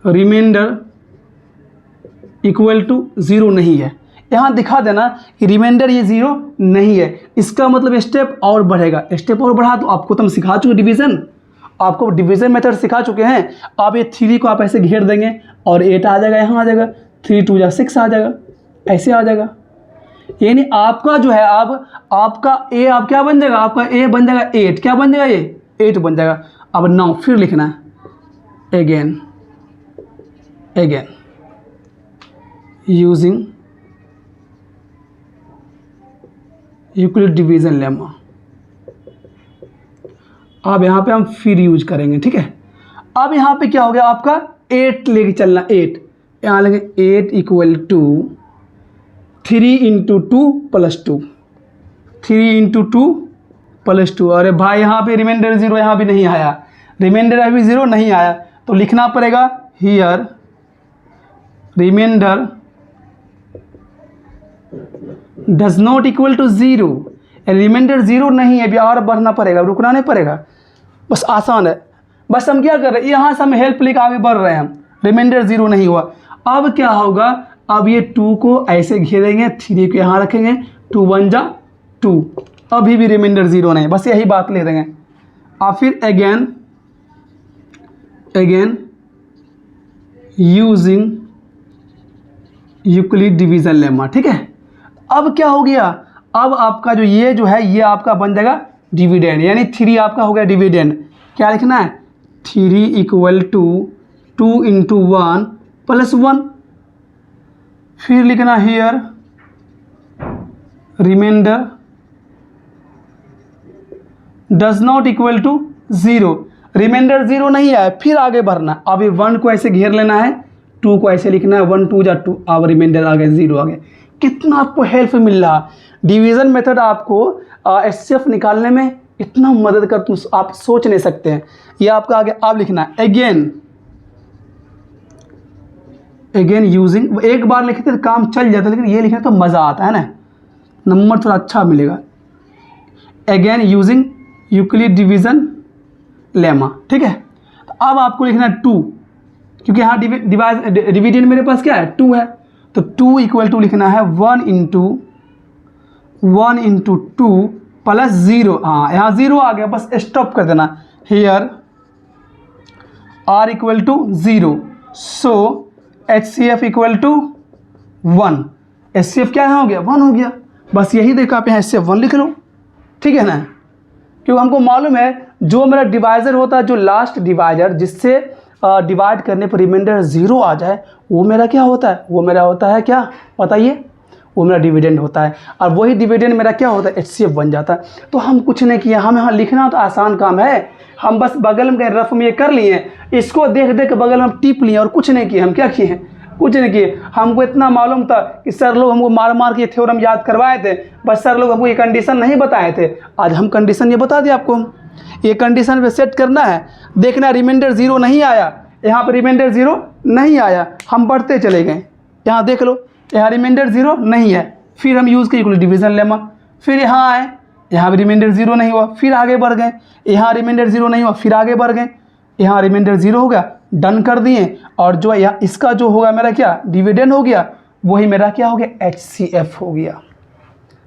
remainder equal to 0 नहीं है। यहाँ दिखा देना कि रिमाइंडर ये 0 नहीं है। इसका मतलब स्टेप और बढ़ेगा, स्टेप और बढ़ा तो आपको तो हम सिखा चुके डिवीज़न, आपको डिवीज़न मेथड सिखा चुके हैं। आप ये 3 को आप ऐसे घेर देंगे और 8 आ जाएगा, यहाँ आ जाएगा 3 2 जा 6 आ जाएगा, ऐसे आ जाएगा। यानी आपका जो है अब आपका ए आप क्या बन जाएगा, आपका ए बन जाएगा 8, क्या बन जाएगा ये 8 बन जाएगा। अब 9 फिर लिखना है again again using Euclid division lemma. अब यहाँ पे हम फिर यूज करेंगे, ठीक है। अब यहाँ पे क्या हो गया आपका 8 लेके चलना, 8 यहाँ लेंगे 8 equal to 3 into 2 plus 2, 3 into 2 plus 2। अरे भाई यहाँ पे रिमाइंडर 0 यहाँ भी नहीं आया, रिमाइंडर अभी 0 नहीं आया, तो लिखना पड़ेगा here remainder does not equal to 0, remainder 0 नहीं है, अभी और बढ़ना पड़ेगा, रुकना नहीं पड़ेगा, बस आसान है। बस हम क्या कर रहे हैं, यहाँ से हम हेल्प लेकर आगे बढ़ रहे हैं, हम रिमाइंडर 0 नहीं हुआ। अब क्या होगा, अब ये 2 को ऐसे घेरेंगे, 3 को यहाँ रखेंगे, 2 1 जा 2, अभी भी रिमाइंडर 0 नहीं, बस यही बात ले देंगे। अब फिर again using Euclid division lemma, ठीक है। अब क्या हो गया, अब आपका जो है ये आपका बन जाएगा डिविडेंड, यानी 3 आपका हो गया डिविडेंड। क्या लिखना है 3 इक्वल टू 2 इंटू 1 प्लस 1, फिर लिखना here remainder does not equal to 0, remainder 0 नहीं है, फिर आगे बढ़ना। अभी 1 को ऐसे घेर लेना है, 2 को ऐसे लिखना है, 1 2 जा 2, अब रिमाइंडर आ गया 0 आ गया। कितना आपको हेल्प मिल रहा, डिवीज़न मेथड आपको एचसीएफ निकालने में इतना मदद कर, तुम आप सोच नहीं सकते हैं। ये आपका आगे आप लिखना है अगेन यूजिंग, एक बार लिखते तो काम चल जाता है, लेकिन ये लिखने तो मज़ा आता है ना, नंबर थोड़ा अच्छा मिलेगा। Again using Euclid division lemma, ठीक है। तो अब आपको लिखना है 2, क्योंकि यहाँ डिविडेंड मेरे पास क्या है 2 है, तो 2 इक्वल टू लिखना है 1 इंटू 2 प्लस 0, हाँ यहाँ 0 आ गया, बस स्टॉप कर देना। Here r equal to 0, so HCF equal to 1, HCF क्या हो गया 1 हो गया, बस यही देखो आप यहाँ HCF 1 लिख लो, ठीक है ना। क्योंकि हमको मालूम है जो मेरा डिवाइज़र होता है, जो लास्ट डिवाइज़र जिससे डिवाइड करने पर रिमाइंडर 0 आ जाए, वो मेरा क्या होता है, वो मेरा होता है क्या बताइए, वो मेरा डिविडेंड होता है। और वही डिविडेंड मेरा क्या होता है HCF बन जाता है। तो हम कुछ नहीं किया, हम यहाँ लिखना तो आसान काम है, हम बस बगल में रफ में ये कर लिए, इसको देख देख बगल में हम टिप लिए और कुछ नहीं किए। हम क्या किए हैं, कुछ नहीं किए। हमको इतना मालूम था कि सर लोग हमको मार मार के थ्योरम याद करवाए थे, बस सर लोग हमको ये कंडीशन नहीं बताए थे। आज हम कंडीशन ये बता दिए आपको, ये कंडीशन पे सेट करना है, देखना रिमाइंडर 0 नहीं आया, यहाँ पर रिमाइंडर 0 नहीं आया, हम बढ़ते चले गए। यहाँ देख लो, यहाँ रिमाइंडर 0 नहीं है, फिर हम यूज़ किए यूक्लिड डिवीजन लेमा, फिर यहाँ आए, यहाँ भी रिमाइंडर 0 नहीं हुआ, फिर आगे बढ़ गए, यहाँ रिमाइंडर 0 नहीं हुआ, फिर आगे बढ़ गए, यहाँ रिमाइंडर 0 हो गया, डन कर दिए। और जो यहाँ इसका जो होगा मेरा क्या डिविडेंड हो गया, वही मेरा क्या हो गया HCF हो गया।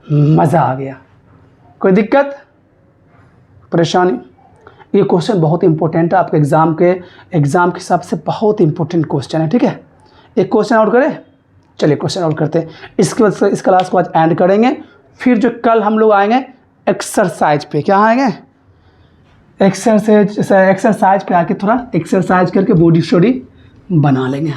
मज़ा आ गया, कोई दिक्कत परेशानी? ये क्वेश्चन बहुत इंपॉर्टेंट है आपके एग्ज़ाम के हिसाब से, बहुत इंपॉर्टेंट क्वेश्चन है, ठीक है। एक क्वेश्चन और करें, चलिए क्वेश्चन और करते हैं, इसके बाद इस क्लास को आज एंड करेंगे। फिर जो कल हम लोग आएंगे एक्सरसाइज पे, क्या आएंगे एक्सरसाइज पे आके थोड़ा एक्सरसाइज करके बॉडी स्टडी बना लेंगे।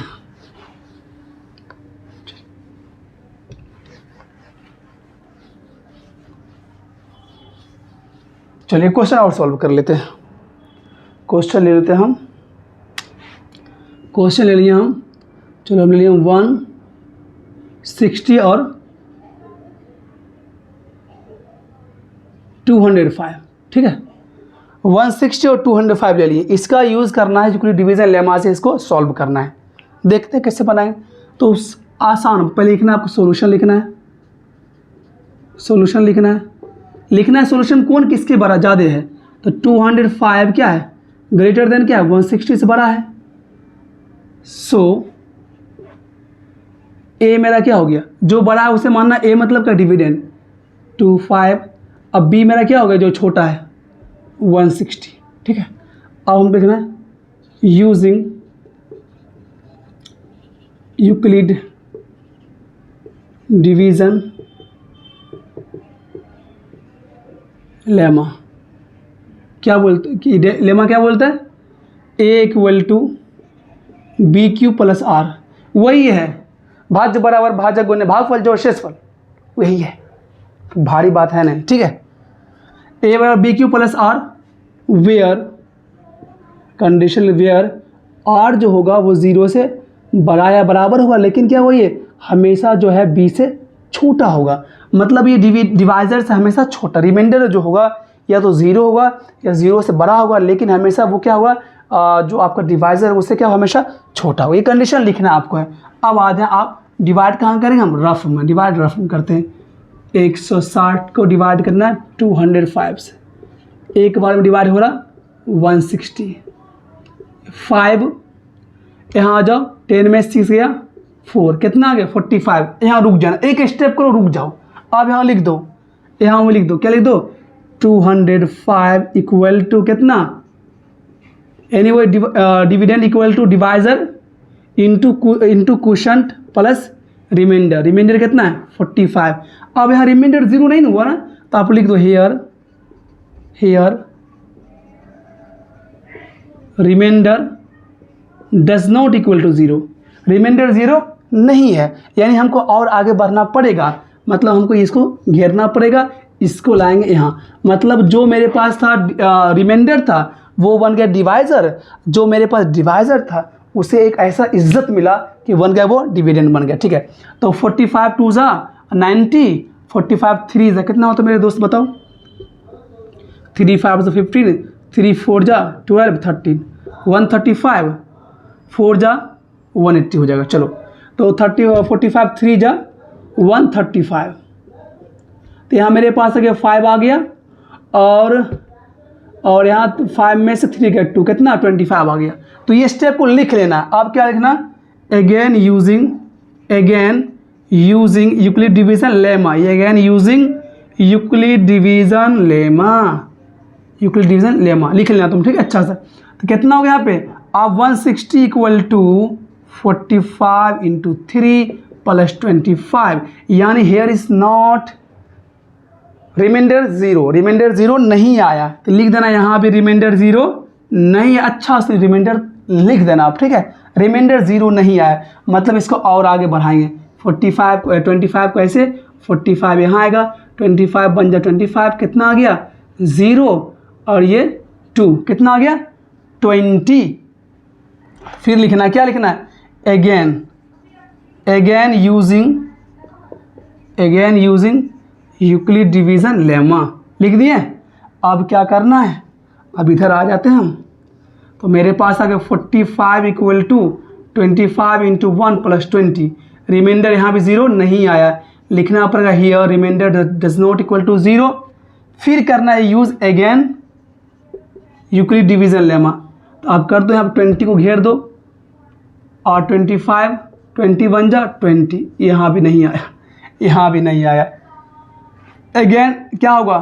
चलिए क्वेश्चन और सॉल्व कर लेते हैं। क्वेश्चन ले लेते हैं हम। क्वेश्चन ले लिया हम, चलो हम ले लिया 160 और 205, ठीक है। 160 और 205 ले लिए। इसका यूज़ करना है यूक्लिड डिवीज़न लेमा से, इसको सॉल्व करना है। देखते हैं कैसे बनाएंगे। तो आसान, पहले लिखना है आपको, सॉल्यूशन लिखना है। सॉल्यूशन लिखना है सॉल्यूशन कौन किसके बड़ा ज़्यादा है, तो 205 क्या है, ग्रेटर देन क्या है, 160 से बड़ा है। सो ए मेरा क्या हो गया, जो बड़ा है उसे मानना, ए मतलब का डिविडेंड 25। अब बी मेरा क्या हो गया, जो छोटा है 160, ठीक है। अब हम लिखना है यूजिंग यूक्लिड डिवीज़न लेमा। क्या बोलते कि लेमा क्या बोलता है, a equal to b Q plus r, वही है भाज्य बराबर भाजक गुणे भागफल जो शेषफल, वही है, भारी बात है नहीं, ठीक है। ए बराबर B Q plus R, where condition where R जो होगा वो 0 से बड़ा या बराबर होगा, लेकिन क्या वही है, हमेशा जो है बी से छोटा होगा। मतलब ये डिवाइजर से हमेशा छोटा, रिमाइंडर जो होगा या तो 0 होगा या 0 से बड़ा होगा, लेकिन हमेशा वो क्या होगा, जो आपका डिवाइजर है उससे क्या हमेशा छोटा होगा। ये कंडीशन लिखना आपको है। अब आ जाए आप, डिवाइड कहाँ करेंगे हम, रफ में, डिवाइड रफ में करते हैं। 160 को डिवाइड करना है 205 से, एक बार में डिवाइड हो रहा 160, 5 यहाँ आ जाओ, 10 में 6 गया 4, कितना आ गया 45। यहाँ रुक जाना, एक स्टेप करो रुक जाओ। अब यहाँ लिख दो, यहाँ लिख दो, क्या लिख दो, 205 इक्वल टू कितना, anyway dividend equal to divisor into quotient plus remainder. Remainder कितना है 45। अब यहाँ रिमाइंडर 0 नहीं हुआ ना, तो आप लिख दो here remainder does not equal to 0, remainder 0 नहीं है, यानी हमको और आगे बढ़ना पड़ेगा, मतलब हमको इसको घेरना पड़ेगा, इसको लाएंगे यहाँ। मतलब जो मेरे पास था रिमाइंडर था वो बन गया डिवाइजर, जो मेरे पास डिवाइजर था उसे एक ऐसा इज्जत मिला कि बन गया वो डिविडेंड बन गया, ठीक है। तो 45 2 जा 90, 45 3 जा कितना होता है मेरे दोस्त बताओ, 3 5 जा 15, 3 4 जा 12 13, 135, 4 जा 180 हो जाएगा। चलो तो 45 3 जा 135, तो यहाँ मेरे पास आ गया 5 आ गया, और यहाँ 5 में से 3 गया 2, कितना 25 आ गया। तो ये स्टेप को लिख लेना। अब क्या लिखना, again using Euclid division lemma, ये again using Euclid division lemma लिख लेना तुम, ठीक है, अच्छा सा। तो कितना हो गया यहाँ पे, अब 160 इक्वल टू 45 इंटू 3 प्लस 25, यानी here is not remainder 0, remainder 0 नहीं आया, तो लिख देना यहाँ भी रिमाइंडर 0 नहीं, अच्छा से रिमाइंडर लिख देना आप, ठीक है। रिमाइंडर 0 नहीं आया, मतलब इसको और आगे बढ़ाएंगे, 25 को ऐसे, 45 यहाँ आएगा, 25 बन जाए 25, कितना आ गया 0, और ये 2 कितना आ गया 20। फिर लिखना, क्या लिखना है, again using Euclid division lemma, लिख दिए। अब क्या करना है, अब इधर आ जाते हैं हम, तो मेरे पास आ गया 45 equal to 25 into 1 plus 20, remainder यहाँ भी 0 नहीं आया, लिखना पड़ेगा here remainder does not equal to 0। फिर करना है use again Euclid division lemma, तो आप कर दो, यहाँ पर 20 को घेर दो, और 25 20 बन जा 20, यहाँ भी नहीं आया, अगेन क्या होगा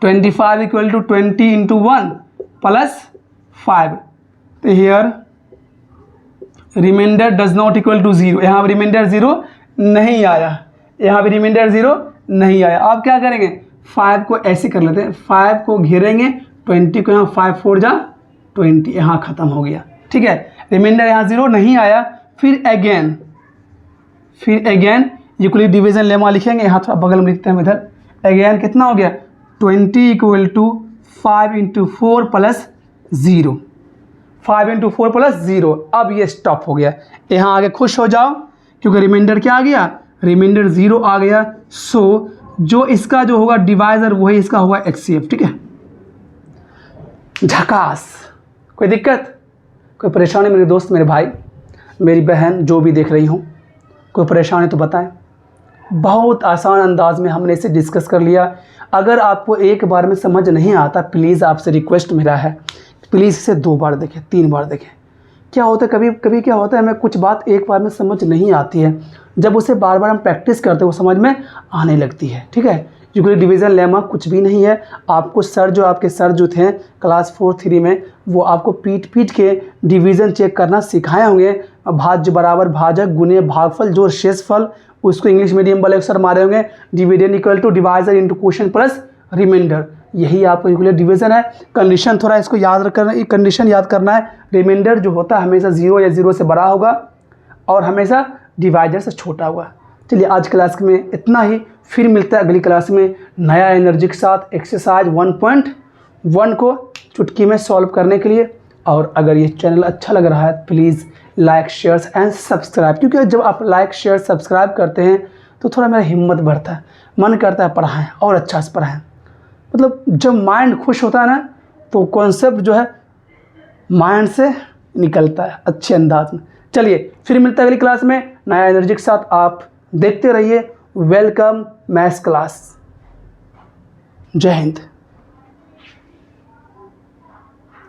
25 इक्वल टू 20 इंटू 1 प्लस 5, तो here remainder does not equal to 0, यहाँ पर रिमाइंडर 0 नहीं आया, अब क्या करेंगे, 5 को ऐसे कर लेते हैं, 5 को घेरेंगे, 20 को यहाँ 5 4 जा 20, यहाँ ख़त्म हो गया, ठीक है। रिमाइंडर यहाँ 0 नहीं आया, फिर अगेन यूक्लिड डिवीज़न लेमा लिखेंगे, यहाँ थोड़ा बगल में लिखते हैं इधर, अगेन कितना हो गया 20 equal to 5 into 4 plus 0, 5 into 4 plus 0। अब ये स्टॉप हो गया, यहाँ आगे खुश हो जाओ क्योंकि रिमाइंडर क्या आ गया, रिमाइंडर 0 आ गया। सो जो इसका जो होगा डिवाइजर वही इसका होगा HCF। ठीक है, झकास। कोई दिक्कत, कोई परेशानी मेरे दोस्त, मेरे भाई, मेरी बहन जो भी देख रही हूँ, कोई परेशानी तो बताएं। बहुत आसान अंदाज में हमने इसे डिस्कस कर लिया। अगर आपको एक बार में समझ नहीं आता, प्लीज़ आपसे रिक्वेस्ट मेरा है, प्लीज़ इसे 2 बार देखें, 3 बार देखें। क्या होता है, कभी कभी क्या होता है, हमें कुछ बात एक बार में समझ नहीं आती है, जब उसे बार बार हम प्रैक्टिस करते हैं वो समझ में आने लगती है। ठीक है, यूक्लिड डिवीज़न लेमा कुछ भी नहीं है। आपको आपके सर जो थे क्लास 4-3 में, वो आपको पीट के डिवीज़न चेक करना सिखाए होंगे। भाज्य बराबर भाजक गुने भागफल जो शेषफल, उसको इंग्लिश मीडियम वाले अक्सर मारे होंगे। Dividend equal to divisor into quotient plus remainder, यही आपका यूक्लिड डिवीज़न है। कंडीशन थोड़ा इसको याद करना, ये कंडीशन याद करना है। रिमाइंडर जो होता है हमेशा 0 या 0 से बड़ा होगा और हमेशा डिवाइजर से छोटा होगा। चलिए आज क्लास में इतना ही, फिर मिलता है अगली क्लास में नया एनर्जी के साथ एक्सरसाइज 1.1 को चुटकी में सॉल्व करने के लिए। और अगर ये चैनल अच्छा लग रहा है please like share and subscribe, क्योंकि जब आप लाइक शेयर सब्सक्राइब करते हैं तो थोड़ा मेरा हिम्मत बढ़ता है, मन करता है पढ़ाएं और अच्छा से पढ़ाएं। मतलब जब माइंड खुश होता है ना तो कॉन्सेप्ट जो है माइंड से निकलता है अच्छे अंदाज में। चलिए फिर मिलता है अगली क्लास में नया एनर्जी के साथ। आप देखते रहिए वेलकम मैथ्स क्लास। जय हिंद।